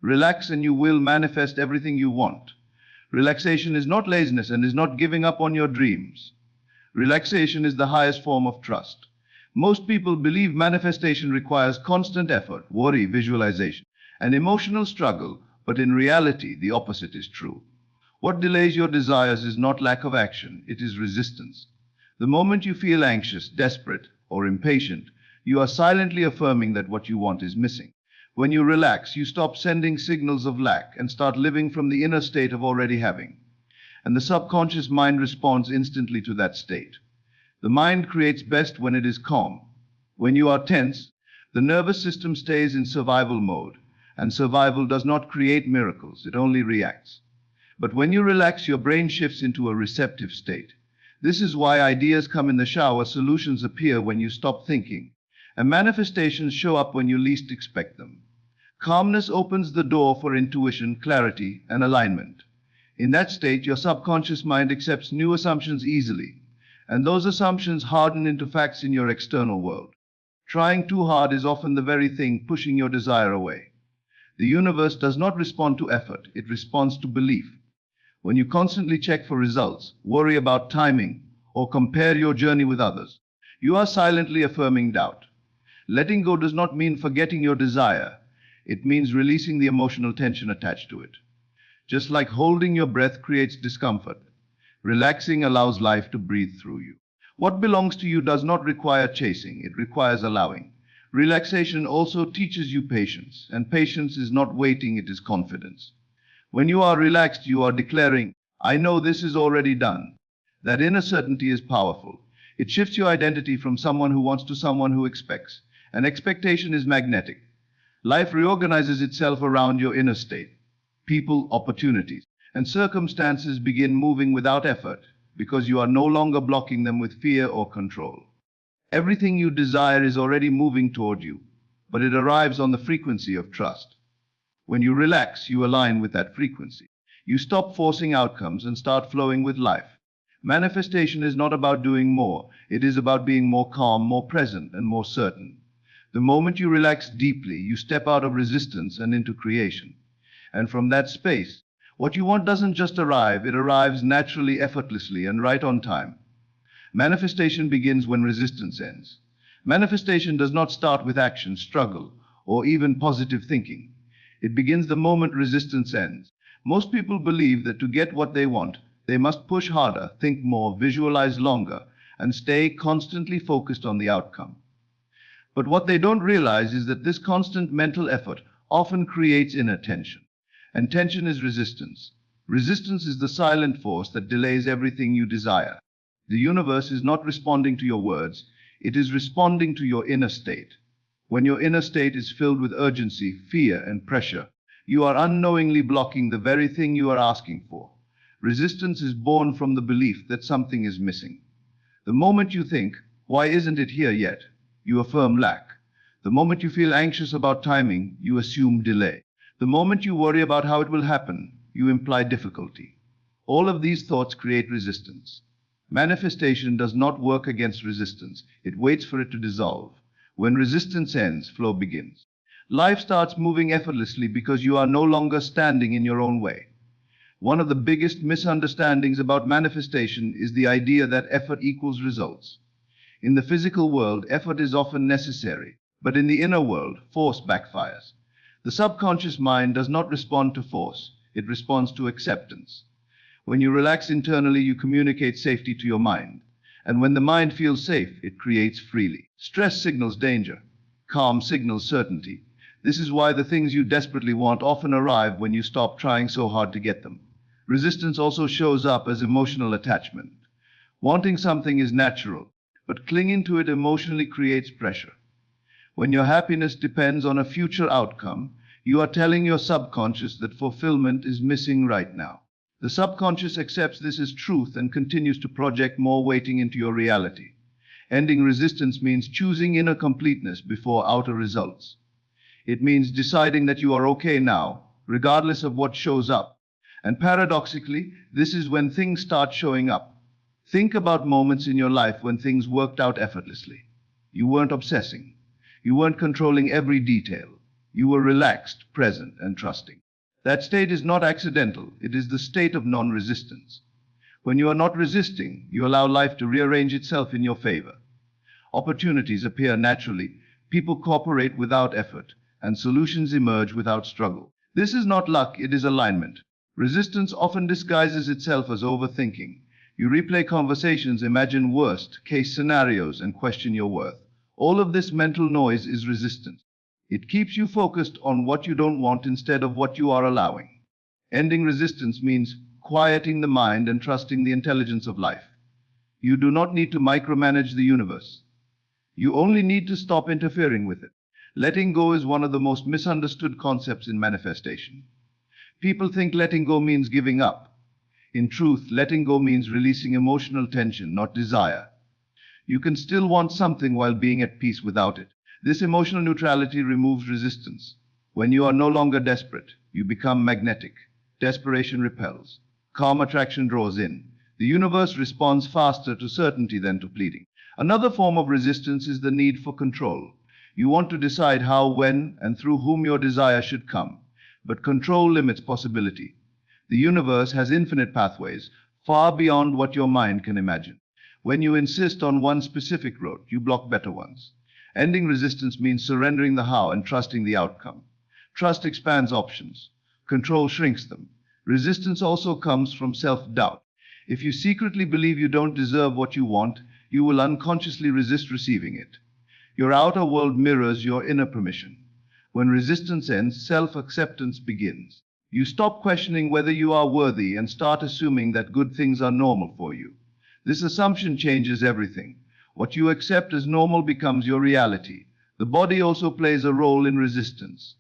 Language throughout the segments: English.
Relax and you will manifest everything you want. Relaxation is not laziness and is not giving up on your dreams. Relaxation is the highest form of trust. Most people believe manifestation requires constant effort, worry, visualization, and emotional struggle, but in reality, the opposite is true. What delays your desires is not lack of action, it is resistance. The moment you feel anxious, desperate, or impatient, you are silently affirming that what you want is missing. When you relax, you stop sending signals of lack and start living from the inner state of already having. And the subconscious mind responds instantly to that state. The mind creates best when it is calm. When you are tense, the nervous system stays in survival mode, and survival does not create miracles, it only reacts. But when you relax, your brain shifts into a receptive state. This is why ideas come in the shower, solutions appear when you stop thinking, and manifestations show up when you least expect them. Calmness opens the door for intuition, clarity, and alignment. In that state, your subconscious mind accepts new assumptions easily, and those assumptions harden into facts in your external world. Trying too hard is often the very thing pushing your desire away. The universe does not respond to effort, it responds to belief. When you constantly check for results, worry about timing, or compare your journey with others, you are silently affirming doubt. Letting go does not mean forgetting your desire, it means releasing the emotional tension attached to it. Just like holding your breath creates discomfort, relaxing allows life to breathe through you. What belongs to you does not require chasing, it requires allowing. Relaxation also teaches you patience, and patience is not waiting, it is confidence. When you are relaxed, you are declaring, I know this is already done. That inner certainty is powerful. It shifts your identity from someone who wants to someone who expects. And expectation is magnetic. Life reorganizes itself around your inner state. People, opportunities, and circumstances begin moving without effort because you are no longer blocking them with fear or control. Everything you desire is already moving toward you, but it arrives on the frequency of trust. When you relax, you align with that frequency. You stop forcing outcomes and start flowing with life. Manifestation is not about doing more, it is about being more calm, more present, and more certain. The moment you relax deeply, you step out of resistance and into creation. And from that space, what you want doesn't just arrive, it arrives naturally, effortlessly, and right on time. Manifestation begins when resistance ends. Manifestation does not start with action, struggle, or even positive thinking. It begins the moment resistance ends. Most people believe that to get what they want, they must push harder, think more, visualize longer, and stay constantly focused on the outcome. But what they don't realize is that this constant mental effort often creates inner tension. And tension is resistance. Resistance is the silent force that delays everything you desire. The universe is not responding to your words, it is responding to your inner state. When your inner state is filled with urgency, fear, and pressure, you are unknowingly blocking the very thing you are asking for. Resistance is born from the belief that something is missing. The moment you think, why isn't it here yet? You affirm lack. The moment you feel anxious about timing, you assume delay. The moment you worry about how it will happen, you imply difficulty. All of these thoughts create resistance. Manifestation does not work against resistance. It waits for it to dissolve. When resistance ends, flow begins. Life starts moving effortlessly because you are no longer standing in your own way. One of the biggest misunderstandings about manifestation is the idea that effort equals results. In the physical world, effort is often necessary, but in the inner world, force backfires. The subconscious mind does not respond to force, it responds to acceptance. When you relax internally, you communicate safety to your mind. And when the mind feels safe, it creates freely. Stress signals danger. Calm signals certainty. This is why the things you desperately want often arrive when you stop trying so hard to get them. Resistance also shows up as emotional attachment. Wanting something is natural, but clinging to it emotionally creates pressure. When your happiness depends on a future outcome, you are telling your subconscious that fulfillment is missing right now. The subconscious accepts this as truth and continues to project more waiting into your reality. Ending resistance means choosing inner completeness before outer results. It means deciding that you are okay now, regardless of what shows up. And paradoxically, this is when things start showing up. Think about moments in your life when things worked out effortlessly. You weren't obsessing. You weren't controlling every detail. You are relaxed, present, and trusting. That state is not accidental, it is the state of non-resistance. When you are not resisting, you allow life to rearrange itself in your favor. Opportunities appear naturally, people cooperate without effort, and solutions emerge without struggle. This is not luck, it is alignment. Resistance often disguises itself as overthinking. You replay conversations, imagine worst-case scenarios, and question your worth. All of this mental noise is resistance. It keeps you focused on what you don't want instead of what you are allowing. Ending resistance means quieting the mind and trusting the intelligence of life. You do not need to micromanage the universe. You only need to stop interfering with it. Letting go is one of the most misunderstood concepts in manifestation. People think letting go means giving up. In truth, letting go means releasing emotional tension, not desire. You can still want something while being at peace without it. This emotional neutrality removes resistance. When you are no longer desperate, you become magnetic. Desperation repels. Calm attraction draws in. The universe responds faster to certainty than to pleading. Another form of resistance is the need for control. You want to decide how, when, and through whom your desire should come. But control limits possibility. The universe has infinite pathways, far beyond what your mind can imagine. When you insist on one specific route, you block better ones. Ending resistance means surrendering the how and trusting the outcome. Trust expands options. Control shrinks them. Resistance also comes from self-doubt. If you secretly believe you don't deserve what you want, you will unconsciously resist receiving it. Your outer world mirrors your inner permission. When resistance ends, self-acceptance begins. You stop questioning whether you are worthy and start assuming that good things are normal for you. This assumption changes everything. What you accept as normal becomes your reality. The body also plays a role in resistance.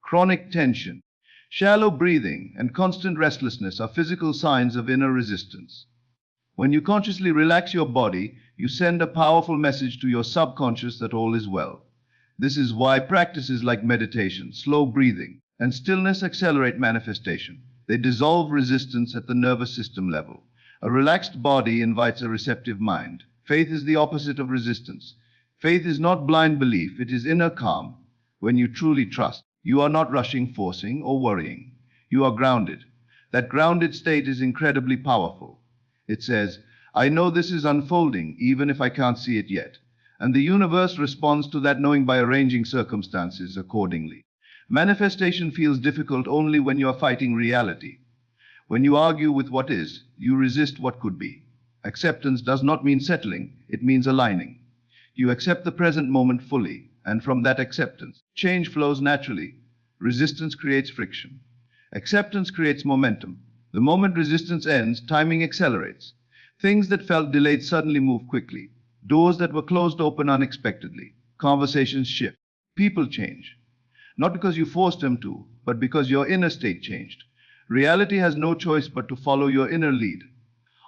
Chronic tension, shallow breathing, and constant restlessness are physical signs of inner resistance. When you consciously relax your body, you send a powerful message to your subconscious that all is well. This is why practices like meditation, slow breathing, and stillness accelerate manifestation. They dissolve resistance at the nervous system level. A relaxed body invites a receptive mind. Faith is the opposite of resistance. Faith is not blind belief, it is inner calm. When you truly trust, you are not rushing, forcing, or worrying. You are grounded. That grounded state is incredibly powerful. It says, I know this is unfolding, even if I can't see it yet. And the universe responds to that knowing by arranging circumstances accordingly. Manifestation feels difficult only when you are fighting reality. When you argue with what is, you resist what could be. Acceptance does not mean settling, it means aligning. You accept the present moment fully, and from that acceptance, change flows naturally. Resistance creates friction. Acceptance creates momentum. The moment resistance ends, timing accelerates. Things that felt delayed suddenly move quickly. Doors that were closed open unexpectedly. Conversations shift. People change. Not because you forced them to, but because your inner state changed. Reality has no choice but to follow your inner lead.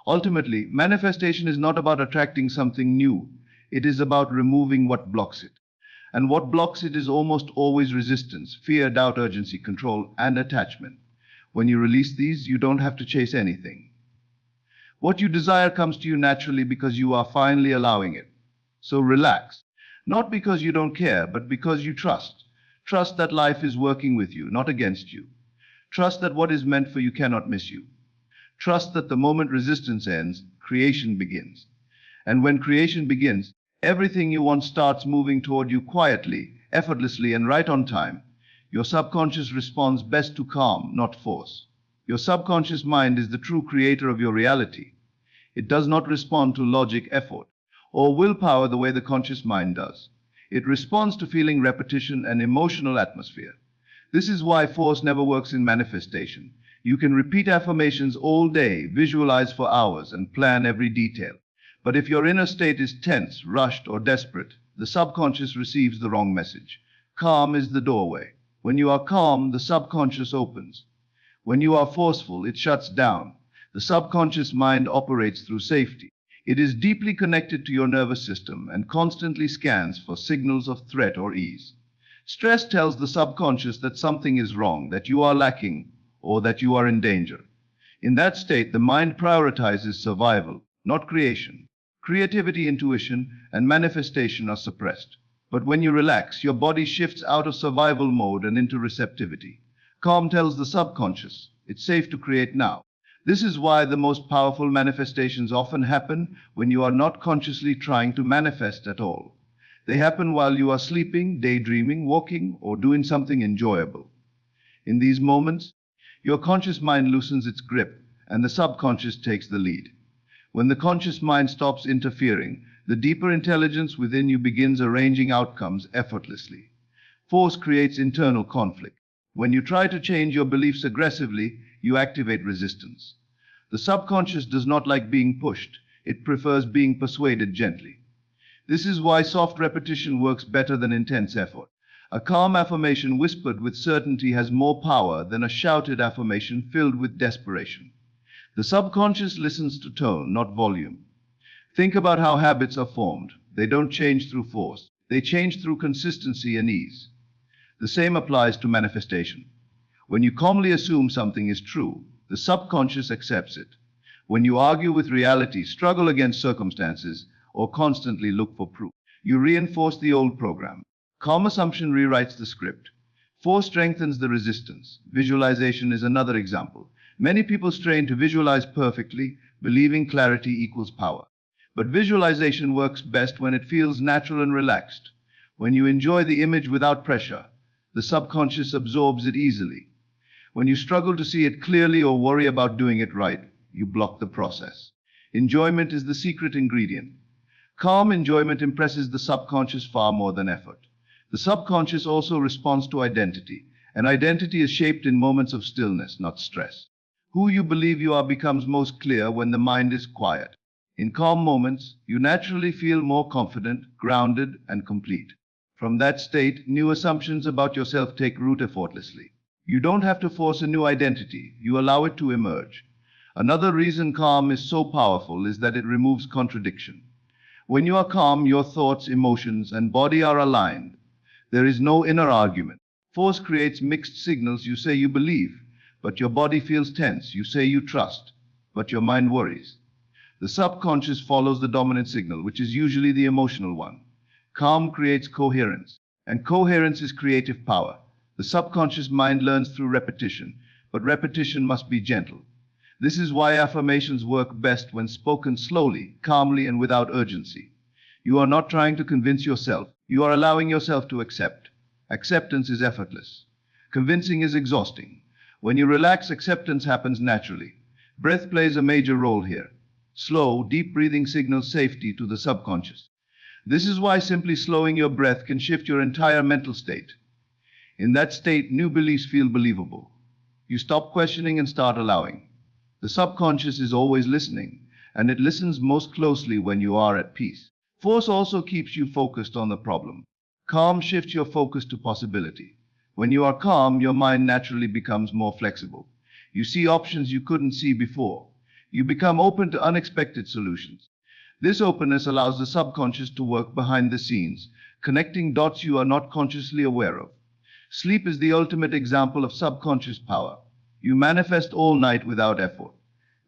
Ultimately, manifestation is not about attracting something new. It is about removing what blocks it. And what blocks it is almost always resistance, fear, doubt, urgency, control, and attachment. When you release these, you don't have to chase anything. What you desire comes to you naturally because you are finally allowing it. So relax. Not because you don't care, but because you trust. Trust that life is working with you, not against you. Trust that what is meant for you cannot miss you. Trust that the moment resistance ends, creation begins. And when creation begins, everything you want starts moving toward you quietly, effortlessly, and right on time. Your subconscious responds best to calm, not force. Your subconscious mind is the true creator of your reality. It does not respond to logic, effort, or willpower the way the conscious mind does. It responds to feeling, repetition, and emotional atmosphere. This is why force never works in manifestation. You can repeat affirmations all day, visualize for hours, and plan every detail. But if your inner state is tense, rushed, or desperate, the subconscious receives the wrong message. Calm is the doorway. When you are calm, the subconscious opens. When you are forceful, it shuts down. The subconscious mind operates through safety. It is deeply connected to your nervous system and constantly scans for signals of threat or ease. Stress tells the subconscious that something is wrong, that you are lacking, or that you are in danger. In that state, the mind prioritizes survival, not creation. Creativity, intuition, and manifestation are suppressed. But when you relax, your body shifts out of survival mode and into receptivity. Calm tells the subconscious, it's safe to create now. This is why the most powerful manifestations often happen when you are not consciously trying to manifest at all. They happen while you are sleeping, daydreaming, walking, or doing something enjoyable. In these moments, your conscious mind loosens its grip and the subconscious takes the lead. When the conscious mind stops interfering, the deeper intelligence within you begins arranging outcomes effortlessly. Force creates internal conflict. When you try to change your beliefs aggressively, you activate resistance. The subconscious does not like being pushed, it prefers being persuaded gently. This is why soft repetition works better than intense effort. A calm affirmation whispered with certainty has more power than a shouted affirmation filled with desperation. The subconscious listens to tone, not volume. Think about how habits are formed. They don't change through force, they change through consistency and ease. The same applies to manifestation. When you calmly assume something is true, the subconscious accepts it. When you argue with reality, struggle against circumstances, or constantly look for proof, you reinforce the old program. Calm assumption rewrites the script. Force strengthens the resistance. Visualization is another example. Many people strain to visualize perfectly, believing clarity equals power. But visualization works best when it feels natural and relaxed. When you enjoy the image without pressure, the subconscious absorbs it easily. When you struggle to see it clearly or worry about doing it right, you block the process. Enjoyment is the secret ingredient. Calm enjoyment impresses the subconscious far more than effort. The subconscious also responds to identity, and identity is shaped in moments of stillness, not stress. Who you believe you are becomes most clear when the mind is quiet. In calm moments, you naturally feel more confident, grounded, and complete. From that state, new assumptions about yourself take root effortlessly. You don't have to force a new identity, you allow it to emerge. Another reason calm is so powerful is that it removes contradiction. When you are calm, your thoughts, emotions, and body are aligned. There is no inner argument. Force creates mixed signals. You say you believe, but your body feels tense. You say you trust, but your mind worries. The subconscious follows the dominant signal, which is usually the emotional one. Calm creates coherence, and coherence is creative power. The subconscious mind learns through repetition, but repetition must be gentle. This is why affirmations work best when spoken slowly, calmly, and without urgency. You are not trying to convince yourself, you are allowing yourself to accept. Acceptance is effortless. Convincing is exhausting. When you relax, acceptance happens naturally. Breath plays a major role here. Slow, deep breathing signals safety to the subconscious. This is why simply slowing your breath can shift your entire mental state. In that state, new beliefs feel believable. You stop questioning and start allowing. The subconscious is always listening, and it listens most closely when you are at peace. Force also keeps you focused on the problem. Calm shifts your focus to possibility. When you are calm, your mind naturally becomes more flexible. You see options you couldn't see before. You become open to unexpected solutions. This openness allows the subconscious to work behind the scenes, connecting dots you are not consciously aware of. Sleep is the ultimate example of subconscious power. You manifest all night without effort.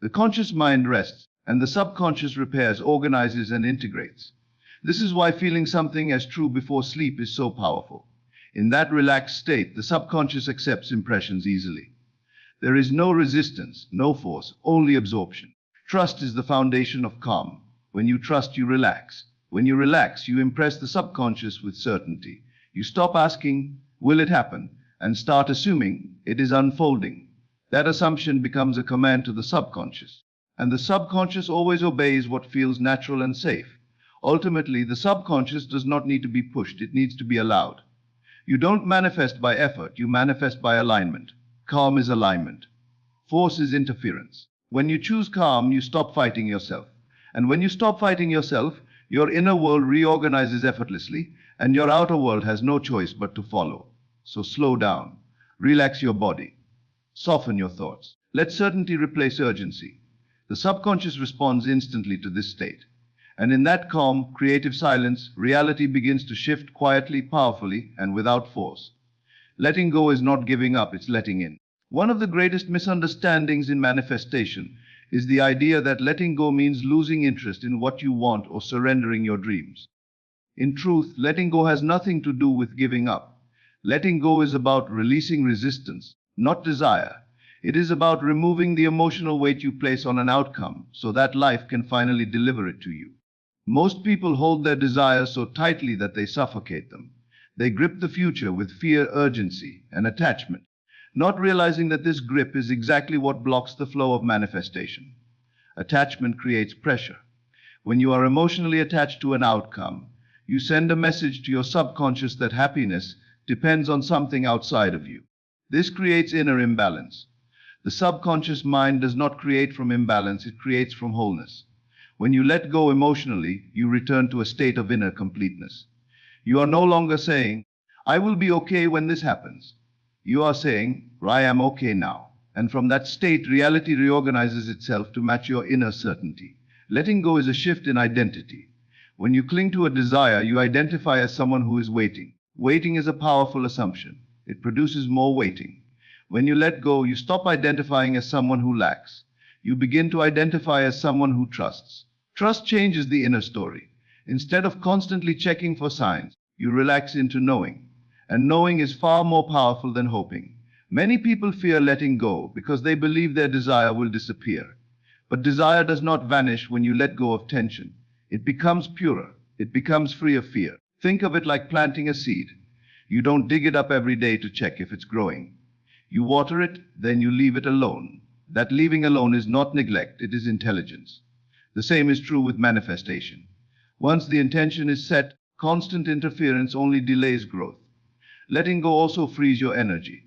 The conscious mind rests, and the subconscious repairs, organizes, and integrates. This is why feeling something as true before sleep is so powerful. In that relaxed state, the subconscious accepts impressions easily. There is no resistance, no force, only absorption. Trust is the foundation of calm. When you trust, you relax. When you relax, you impress the subconscious with certainty. You stop asking, will it happen? And start assuming it is unfolding. That assumption becomes a command to the subconscious. And the subconscious always obeys what feels natural and safe. Ultimately, the subconscious does not need to be pushed, it needs to be allowed. You don't manifest by effort, you manifest by alignment. Calm is alignment. Force is interference. When you choose calm, you stop fighting yourself. And when you stop fighting yourself, your inner world reorganizes effortlessly, and your outer world has no choice but to follow. So slow down. Relax your body. Soften your thoughts. Let certainty replace urgency. The subconscious responds instantly to this state. And in that calm, creative silence, reality begins to shift quietly, powerfully, and without force. Letting go is not giving up, it's letting in. One of the greatest misunderstandings in manifestation is the idea that letting go means losing interest in what you want or surrendering your dreams. In truth, letting go has nothing to do with giving up. Letting go is about releasing resistance, not desire. It is about removing the emotional weight you place on an outcome so that life can finally deliver it to you. Most people hold their desires so tightly that they suffocate them. They grip the future with fear, urgency, and attachment, not realizing that this grip is exactly what blocks the flow of manifestation. Attachment creates pressure. When you are emotionally attached to an outcome, you send a message to your subconscious that happiness depends on something outside of you. This creates inner imbalance. The subconscious mind does not create from imbalance, it creates from wholeness. When you let go emotionally, you return to a state of inner completeness. You are no longer saying, I will be okay when this happens. You are saying, I am okay now. And from that state, reality reorganizes itself to match your inner certainty. Letting go is a shift in identity. When you cling to a desire, you identify as someone who is waiting. Waiting is a powerful assumption. It produces more waiting. When you let go, you stop identifying as someone who lacks. You begin to identify as someone who trusts. Trust changes the inner story. Instead of constantly checking for signs, you relax into knowing. And knowing is far more powerful than hoping. Many people fear letting go because they believe their desire will disappear. But desire does not vanish when you let go of tension. It becomes purer. It becomes free of fear. Think of it like planting a seed. You don't dig it up every day to check if it's growing. You water it, then you leave it alone. That leaving alone is not neglect, it is intelligence. The same is true with manifestation. Once the intention is set, constant interference only delays growth. Letting go also frees your energy.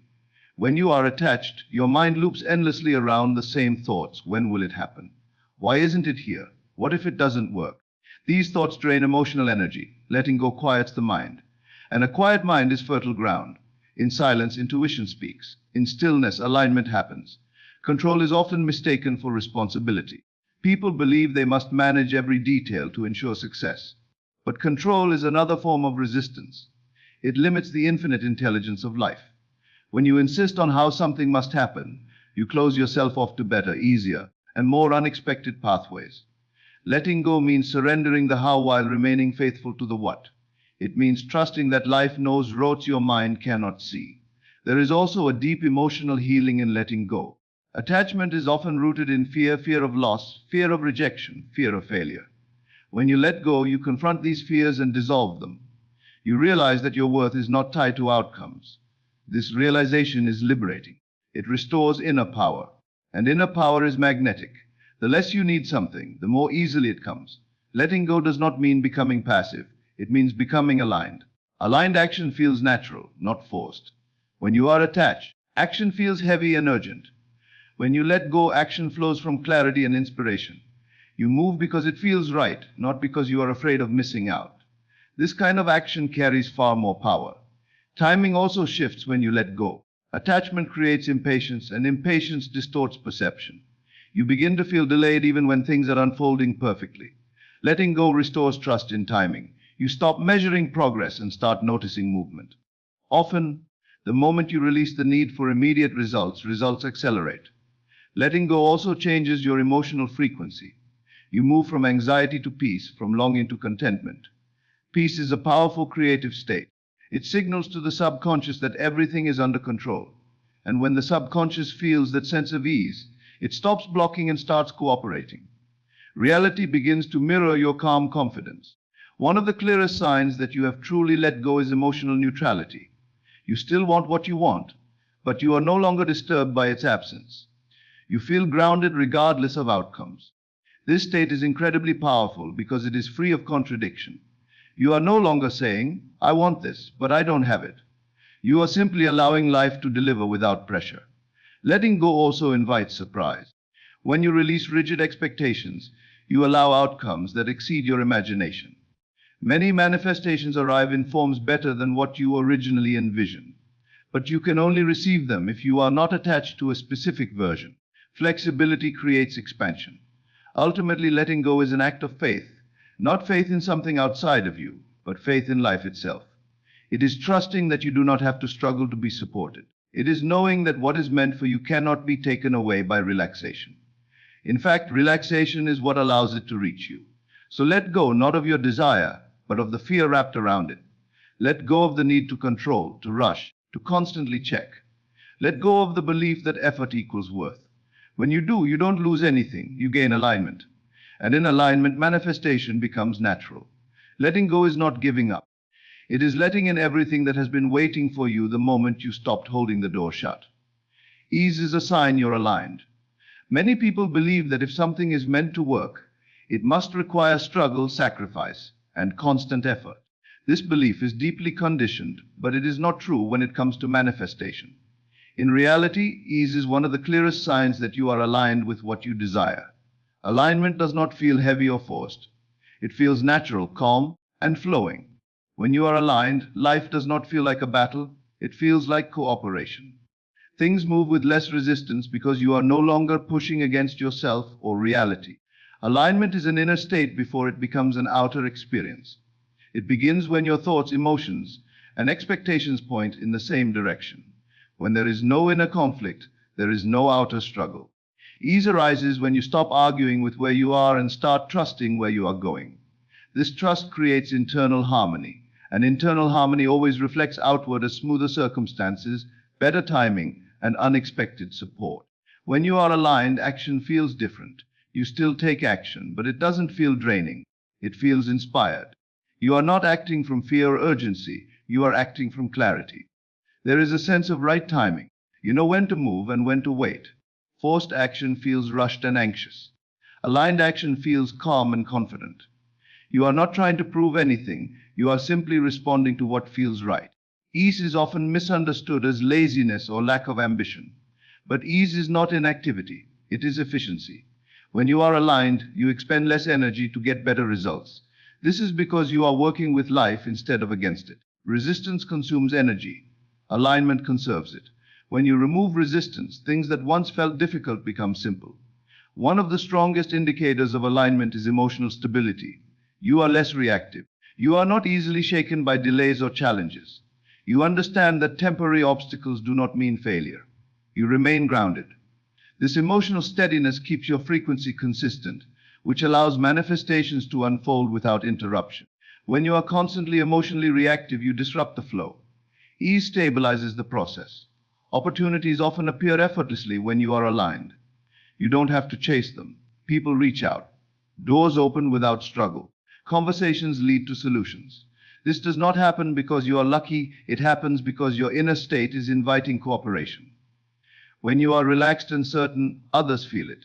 When you are attached, your mind loops endlessly around the same thoughts. When will it happen? Why isn't it here? What if it doesn't work? These thoughts drain emotional energy. Letting go quiets the mind. And a quiet mind is fertile ground. In silence, intuition speaks. In stillness, alignment happens. Control is often mistaken for responsibility. People believe they must manage every detail to ensure success. But control is another form of resistance. It limits the infinite intelligence of life. When you insist on how something must happen, you close yourself off to better, easier, and more unexpected pathways. Letting go means surrendering the how while remaining faithful to the what. It means trusting that life knows roads your mind cannot see. There is also a deep emotional healing in letting go. Attachment is often rooted in fear, fear of loss, fear of rejection, fear of failure. When you let go, you confront these fears and dissolve them. You realize that your worth is not tied to outcomes. This realization is liberating. It restores inner power. And inner power is magnetic. The less you need something, the more easily it comes. Letting go does not mean becoming passive. It means becoming aligned. Aligned action feels natural, not forced. When you are attached, action feels heavy and urgent. When you let go, action flows from clarity and inspiration. You move because it feels right, not because you are afraid of missing out. This kind of action carries far more power. Timing also shifts when you let go. Attachment creates impatience, and impatience distorts perception. You begin to feel delayed even when things are unfolding perfectly. Letting go restores trust in timing. You stop measuring progress and start noticing movement. Often, the moment you release the need for immediate results, results accelerate. Letting go also changes your emotional frequency. You move from anxiety to peace, from longing to contentment. Peace is a powerful creative state. It signals to the subconscious that everything is under control. And when the subconscious feels that sense of ease, it stops blocking and starts cooperating. Reality begins to mirror your calm confidence. One of the clearest signs that you have truly let go is emotional neutrality. You still want what you want, but you are no longer disturbed by its absence. You feel grounded regardless of outcomes. This state is incredibly powerful because it is free of contradiction. You are no longer saying, I want this, but I don't have it. You are simply allowing life to deliver without pressure. Letting go also invites surprise. When you release rigid expectations, you allow outcomes that exceed your imagination. Many manifestations arrive in forms better than what you originally envisioned. But you can only receive them if you are not attached to a specific version. Flexibility creates expansion. Ultimately, letting go is an act of faith. Not faith in something outside of you, but faith in life itself. It is trusting that you do not have to struggle to be supported. It is knowing that what is meant for you cannot be taken away by relaxation. In fact, relaxation is what allows it to reach you. So let go not of your desire, but of the fear wrapped around it. Let go of the need to control, to rush, to constantly check. Let go of the belief that effort equals worth. When you do, you don't lose anything, you gain alignment. And in alignment, manifestation becomes natural. Letting go is not giving up. It is letting in everything that has been waiting for you the moment you stopped holding the door shut. Ease is a sign you're aligned. Many people believe that if something is meant to work, it must require struggle, sacrifice, and constant effort. This belief is deeply conditioned, but it is not true when it comes to manifestation. In reality, ease is one of the clearest signs that you are aligned with what you desire. Alignment does not feel heavy or forced. It feels natural, calm, and flowing. When you are aligned, life does not feel like a battle, it feels like cooperation. Things move with less resistance because you are no longer pushing against yourself or reality. Alignment is an inner state before it becomes an outer experience. It begins when your thoughts, emotions, and expectations point in the same direction. When there is no inner conflict, there is no outer struggle. Ease arises when you stop arguing with where you are and start trusting where you are going. This trust creates internal harmony, and internal harmony always reflects outward as smoother circumstances, better timing, and unexpected support. When you are aligned, action feels different. You still take action, but it doesn't feel draining. It feels inspired. You are not acting from fear or urgency. You are acting from clarity. There is a sense of right timing. You know when to move and when to wait. Forced action feels rushed and anxious. Aligned action feels calm and confident. You are not trying to prove anything. You are simply responding to what feels right. Ease is often misunderstood as laziness or lack of ambition. But ease is not inactivity. It is efficiency. When you are aligned, you expend less energy to get better results. This is because you are working with life instead of against it. Resistance consumes energy. Alignment conserves it. When you remove resistance, things that once felt difficult become simple. One of the strongest indicators of alignment is emotional stability. You are less reactive. You are not easily shaken by delays or challenges. You understand that temporary obstacles do not mean failure. You remain grounded. This emotional steadiness keeps your frequency consistent, which allows manifestations to unfold without interruption. When you are constantly emotionally reactive, you disrupt the flow. Ease stabilizes the process. Opportunities often appear effortlessly when you are aligned. You don't have to chase them. People reach out. Doors open without struggle. Conversations lead to solutions. This does not happen because you are lucky. It happens because your inner state is inviting cooperation. When you are relaxed and certain, others feel it.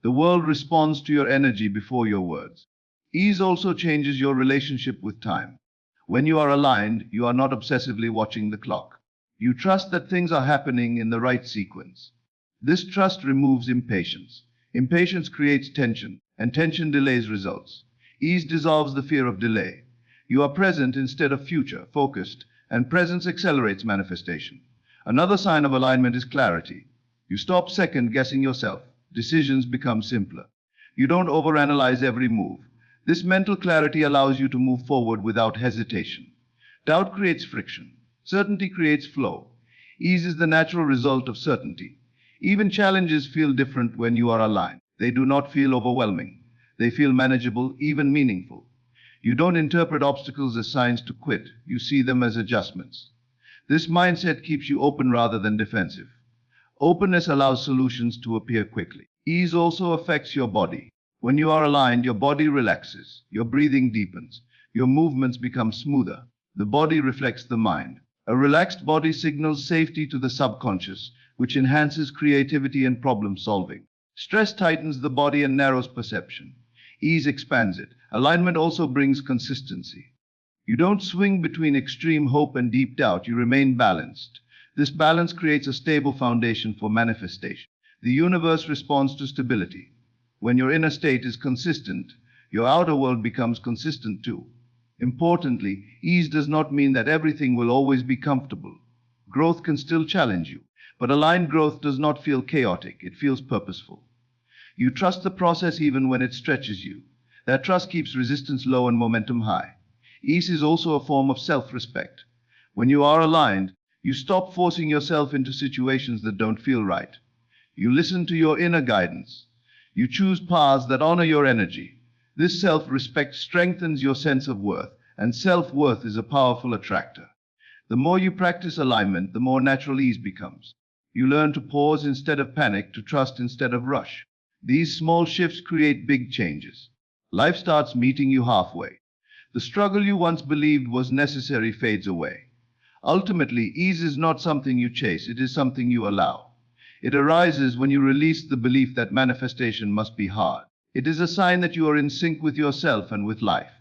The world responds to your energy before your words. Ease also changes your relationship with time. When you are aligned, you are not obsessively watching the clock. You trust that things are happening in the right sequence. This trust removes impatience. Impatience creates tension, and tension delays results. Ease dissolves the fear of delay. You are present instead of future, focused, and presence accelerates manifestation. Another sign of alignment is clarity. You stop second-guessing yourself. Decisions become simpler. You don't overanalyze every move. This mental clarity allows you to move forward without hesitation. Doubt creates friction. Certainty creates flow. Ease is the natural result of certainty. Even challenges feel different when you are aligned. They do not feel overwhelming. They feel manageable, even meaningful. You don't interpret obstacles as signs to quit. You see them as adjustments. This mindset keeps you open rather than defensive. Openness allows solutions to appear quickly. Ease also affects your body. When you are aligned, your body relaxes, your breathing deepens, your movements become smoother. The body reflects the mind. A relaxed body signals safety to the subconscious, which enhances creativity and problem solving. Stress tightens the body and narrows perception. Ease expands it. Alignment also brings consistency. You don't swing between extreme hope and deep doubt, you remain balanced. This balance creates a stable foundation for manifestation. The universe responds to stability. When your inner state is consistent, your outer world becomes consistent too. Importantly, ease does not mean that everything will always be comfortable. Growth can still challenge you, but aligned growth does not feel chaotic, it feels purposeful. You trust the process even when it stretches you. That trust keeps resistance low and momentum high. Ease is also a form of self-respect. When you are aligned, you stop forcing yourself into situations that don't feel right. You listen to your inner guidance. You choose paths that honor your energy. This self-respect strengthens your sense of worth, and self-worth is a powerful attractor. The more you practice alignment, the more natural ease becomes. You learn to pause instead of panic, to trust instead of rush. These small shifts create big changes. Life starts meeting you halfway. The struggle you once believed was necessary fades away. Ultimately, ease is not something you chase, it is something you allow. It arises when you release the belief that manifestation must be hard. It is a sign that you are in sync with yourself and with life.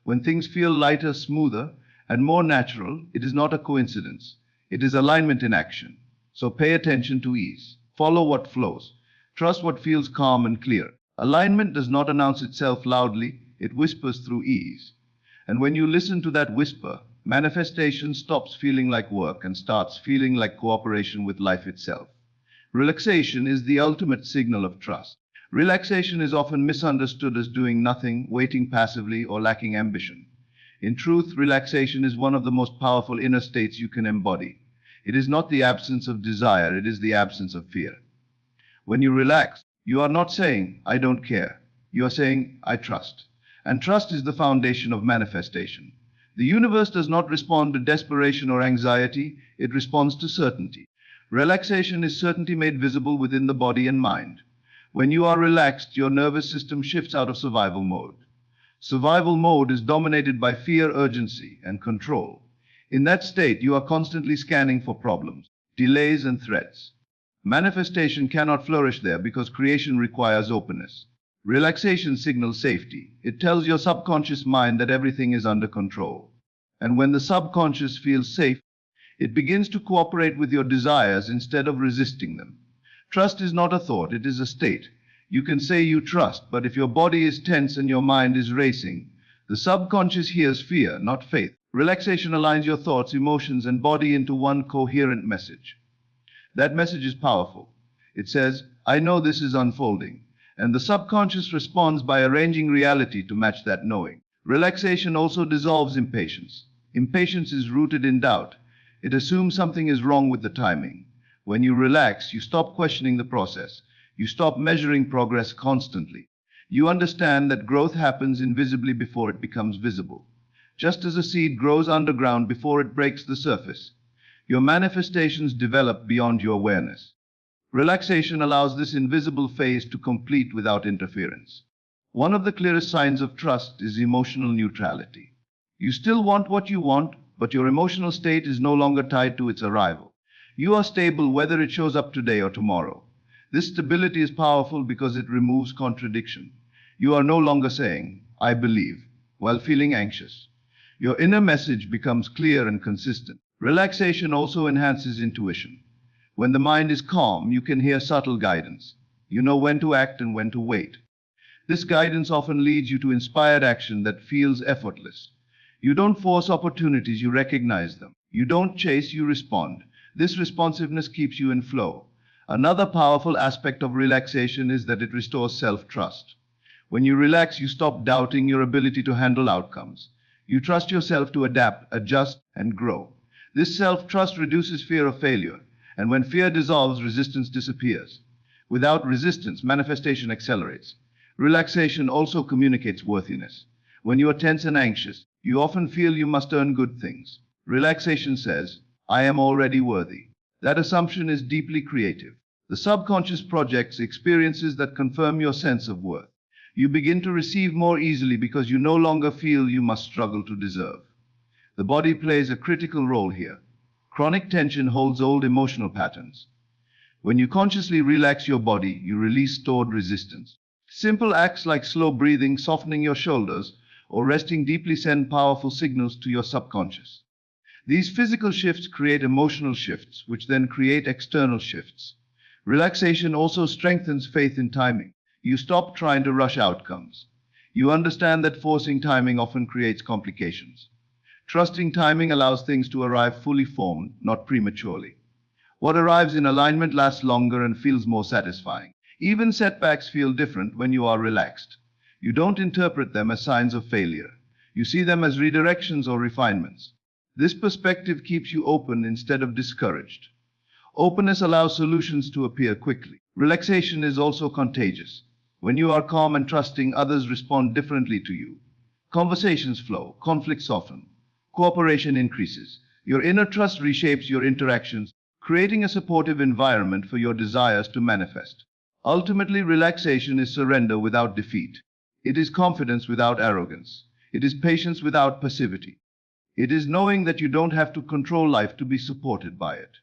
When things feel lighter, smoother, and more natural, it is not a coincidence. It is alignment in action. So pay attention to ease. Follow what flows. Trust what feels calm and clear. Alignment does not announce itself loudly, it whispers through ease. And when you listen to that whisper, manifestation stops feeling like work and starts feeling like cooperation with life itself. Relaxation is the ultimate signal of trust. Relaxation is often misunderstood as doing nothing, waiting passively, or lacking ambition. In truth, relaxation is one of the most powerful inner states you can embody. It is not the absence of desire, it is the absence of fear. When you relax, you are not saying, I don't care. You are saying, I trust. And trust is the foundation of manifestation. The universe does not respond to desperation or anxiety, it responds to certainty. Relaxation is certainty made visible within the body and mind. When you are relaxed, your nervous system shifts out of survival mode. Survival mode is dominated by fear, urgency, and control. In that state, you are constantly scanning for problems, delays, and threats. Manifestation cannot flourish there because creation requires openness. Relaxation signals safety. It tells your subconscious mind that everything is under control. And when the subconscious feels safe, it begins to cooperate with your desires instead of resisting them. Trust is not a thought, it is a state. You can say you trust, but if your body is tense and your mind is racing, the subconscious hears fear, not faith. Relaxation aligns your thoughts, emotions, and body into one coherent message. That message is powerful. It says, I know this is unfolding, and the subconscious responds by arranging reality to match that knowing. Relaxation also dissolves impatience. Impatience is rooted in doubt. It assumes something is wrong with the timing. When you relax, you stop questioning the process. You stop measuring progress constantly. You understand that growth happens invisibly before it becomes visible. Just as a seed grows underground before it breaks the surface, your manifestations develop beyond your awareness. Relaxation allows this invisible phase to complete without interference. One of the clearest signs of trust is emotional neutrality. You still want what you want, but your emotional state is no longer tied to its arrival. You are stable whether it shows up today or tomorrow. This stability is powerful because it removes contradiction. You are no longer saying, I believe, while feeling anxious. Your inner message becomes clear and consistent. Relaxation also enhances intuition. When the mind is calm, you can hear subtle guidance. You know when to act and when to wait. This guidance often leads you to inspired action that feels effortless. You don't force opportunities, you recognize them. You don't chase, you respond. This responsiveness keeps you in flow. Another powerful aspect of relaxation is that it restores self-trust. When you relax, you stop doubting your ability to handle outcomes. You trust yourself to adapt, adjust, and grow. This self-trust reduces fear of failure, and when fear dissolves, resistance disappears. Without resistance, manifestation accelerates. Relaxation also communicates worthiness. When you are tense and anxious, you often feel you must earn good things. Relaxation says, I am already worthy. That assumption is deeply creative. The subconscious projects experiences that confirm your sense of worth. You begin to receive more easily because you no longer feel you must struggle to deserve. The body plays a critical role here. Chronic tension holds old emotional patterns. When you consciously relax your body, you release stored resistance. Simple acts like slow breathing, softening your shoulders, or resting deeply send powerful signals to your subconscious. These physical shifts create emotional shifts, which then create external shifts. Relaxation also strengthens faith in timing. You stop trying to rush outcomes. You understand that forcing timing often creates complications. Trusting timing allows things to arrive fully formed, not prematurely. What arrives in alignment lasts longer and feels more satisfying. Even setbacks feel different when you are relaxed. You don't interpret them as signs of failure. You see them as redirections or refinements. This perspective keeps you open instead of discouraged. Openness allows solutions to appear quickly. Relaxation is also contagious. When you are calm and trusting, others respond differently to you. Conversations flow, conflicts soften, cooperation increases. Your inner trust reshapes your interactions, creating a supportive environment for your desires to manifest. Ultimately, relaxation is surrender without defeat. It is confidence without arrogance. It is patience without passivity. It is knowing that you don't have to control life to be supported by it.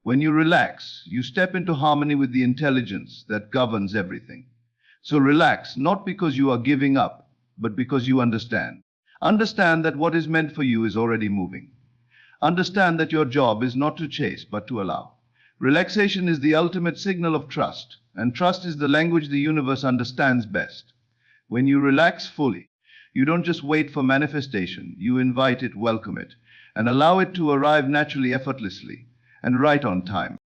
When you relax, you step into harmony with the intelligence that governs everything. So relax, not because you are giving up, but because you understand. Understand that what is meant for you is already moving. Understand that your job is not to chase, but to allow. Relaxation is the ultimate signal of trust, and trust is the language the universe understands best. When you relax fully, you don't just wait for manifestation, you invite it, welcome it, and allow it to arrive naturally, effortlessly, and right on time.